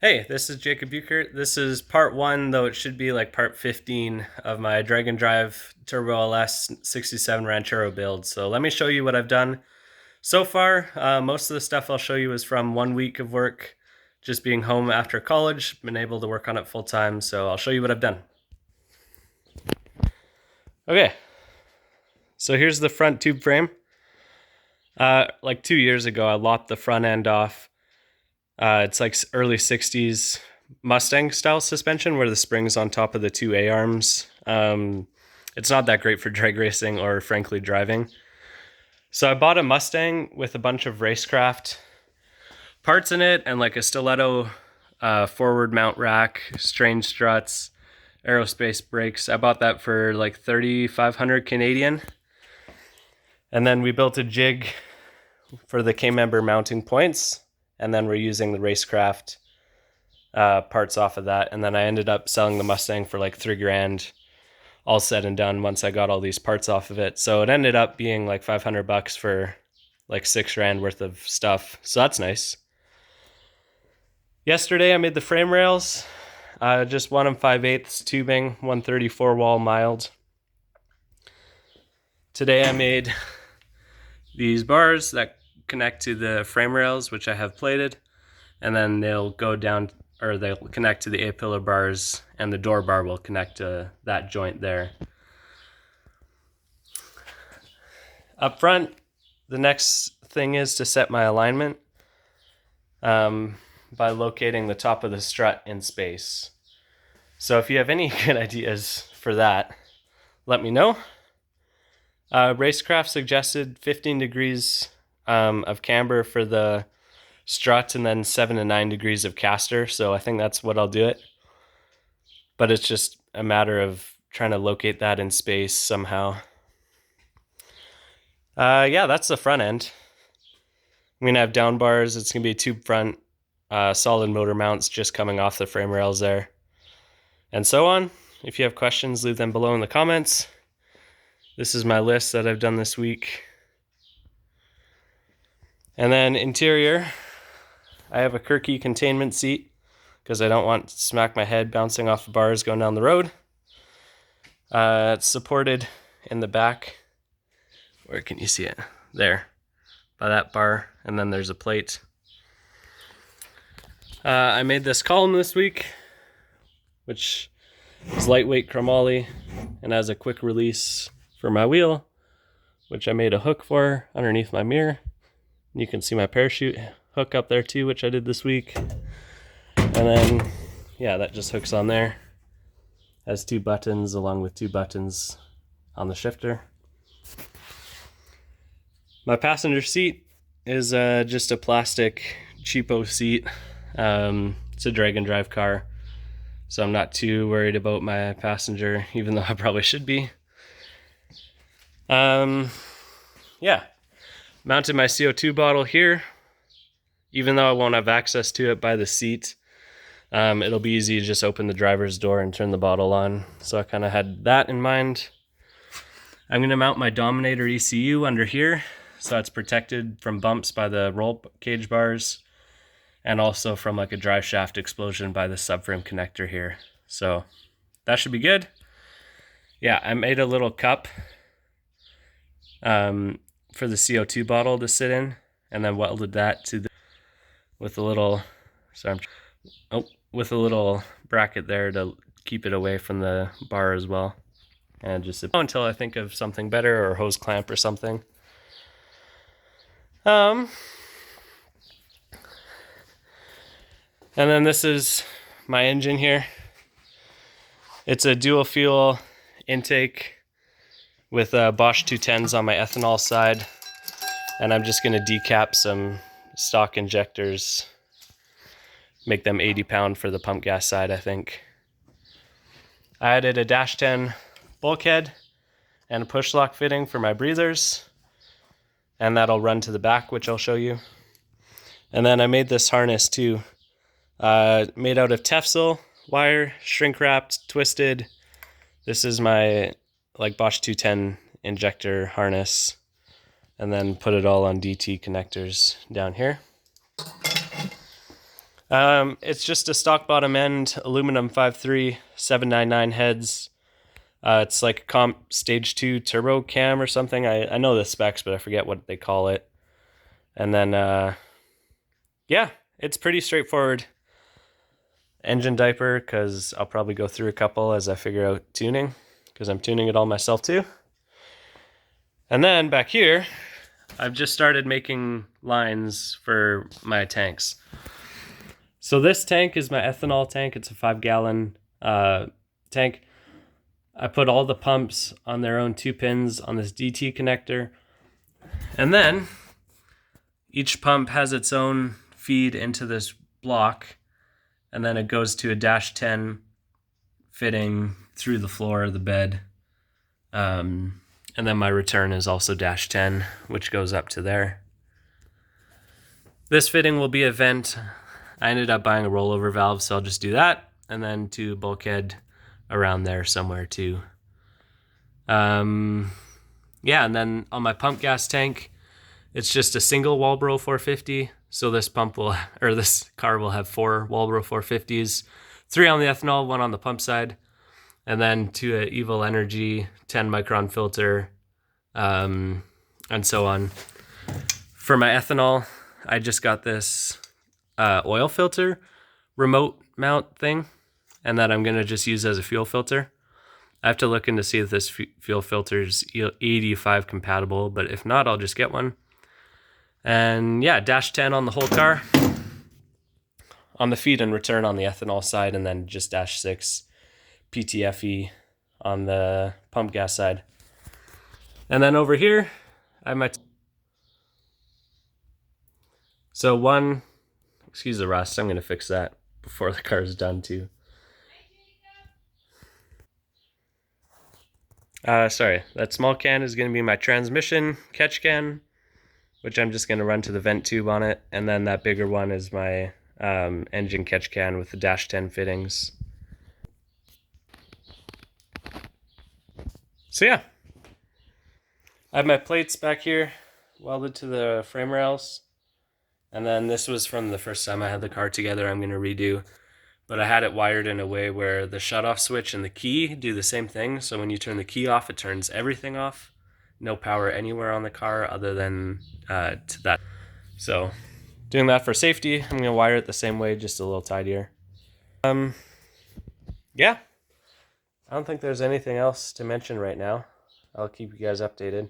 Hey, this is Jacob Buchert. This is part one, though it should be like part 15 of my Drag and Drive Turbo LS 67 Ranchero build. So let me show you what I've done so far. Most of the stuff I'll show you is from 1 week of work, just being home after college, been able to work on it full time. So I'll show you what I've done. Okay, so here's the front tube frame. Like 2 years ago, I lopped the front end off. It's like early 60s Mustang style suspension where the spring's on top of the two A-arms. It's not that great for drag racing or frankly driving. So I bought a Mustang with a bunch of racecraft parts in it and like a stiletto forward mount rack, strange struts, aerospace brakes. I bought that for like 3,500 Canadian. And then we built a jig for the K-member mounting points. And then we're using the racecraft parts off of that. And then I ended up selling the Mustang for like $3,000 all said and done once I got all these parts off of it. So it ended up being like $500 for like $6,000 worth of stuff. So that's nice. Yesterday I made the frame rails. Just 1 5/8 tubing, 134 wall mild. Today I made these bars that connect to the frame rails, which I have plated, and then they'll go down, or they'll connect to the A-pillar bars, and the door bar will connect to that joint there. Up front, the next thing is to set my alignment by locating the top of the strut in space. So if you have any good ideas for that, let me know. Racecraft suggested 15 degrees of camber for the strut and then 7 to 9 degrees of caster. So I think that's what I'll do it. But it's just a matter of trying to locate that in space somehow. Yeah, that's the front end. I'm going to have down bars. It's going to be a tube front, solid motor mounts just coming off the frame rails there. And so on. If you have questions, leave them below in the comments. This is my list that I've done this week. And then interior, I have a Kirky containment seat because I don't want to smack my head bouncing off the bars going down the road. It's supported in the back. Where can you see it? There, by that bar, and then there's a plate. I made this column this week, which is lightweight chromoly and has a quick release for my wheel, which I made a hook for underneath my mirror. You can see my parachute hook up there too, which I did this week. And then, yeah, that just hooks on there. Has 2 buttons along with 2 buttons on the shifter. My passenger seat is just a plastic cheapo seat. It's a drag and drive car, so I'm not too worried about my passenger, even though I probably should be. Yeah. Mounted my CO2 bottle here. Even though I won't have access to it by the seat, it'll be easy to just open the driver's door and turn the bottle on. So I kind of had that in mind. I'm going to mount my Dominator ECU under here, so it's protected from bumps by the roll cage bars, and also from like a drive shaft explosion by the subframe connector here. So that should be good. Yeah, I made a little cup for the CO2 bottle to sit in, and then welded that to the with a little with a little bracket there to keep it away from the bar as well, and just until I think of something better, or hose clamp or something. And then this is my engine here. It's a dual fuel intake with Bosch 210s on my ethanol side, and I'm just going to decap some stock injectors, make them 80-pound for the pump gas side, I think. I added a dash 10 bulkhead and a push lock fitting for my breathers, and that'll run to the back, which I'll show you. And then I made this harness too, made out of Tefsel wire, shrink wrapped, twisted. This is my like Bosch 210 injector harness, and then put it all on DT connectors down here. It's just a stock bottom end, aluminum 5.3, 799 heads. It's like a comp stage 2 turbo cam or something. I know the specs, but I forget what they call it. And then, yeah, it's pretty straightforward engine diaper, because I'll probably go through a couple as I figure out tuning, because I'm tuning it all myself too. And then back here, I've just started making lines for my tanks. So this tank is my ethanol tank. It's a 5-gallon tank. I put all the pumps on their own 2 pins on this DT connector. And then each pump has its own feed into this block, and then it goes to a -10 fitting through the floor of the bed. And then my return is also -10, which goes up to there. This fitting will be a vent. I ended up buying a rollover valve, so I'll just do that. And then to bulkhead around there somewhere too. Yeah, and then on my pump gas tank, it's just a single Walbro 450. So this this car will have 4 Walbro 450s, 3 on the ethanol, 1 on the pump side, and then to a Evil Energy 10 micron filter, and so on. For my ethanol, I just got this oil filter remote mount thing, and that I'm gonna just use as a fuel filter. I have to look in to see if this fuel filter is 85 compatible, but if not, I'll just get one. And yeah, -10 on the whole car, on the feed and return on the ethanol side, and then just -6 PTFE on the pump gas side. And then over here, I might. So one, excuse the rust, I'm going to fix that before the car is done too. Sorry, that small can is going to be my transmission catch can, which I'm just going to run to the vent tube on it. And then that bigger one is my engine catch can with the -10 fittings. So yeah, I have my plates back here welded to the frame rails. And then this was from the first time I had the car together. I'm going to redo. But I had it wired in a way where the shutoff switch and the key do the same thing. So when you turn the key off, it turns everything off. No power anywhere on the car other than to that. So doing that for safety, I'm going to wire it the same way, just a little tidier. Yeah, I don't think there's anything else to mention right now. I'll keep you guys updated.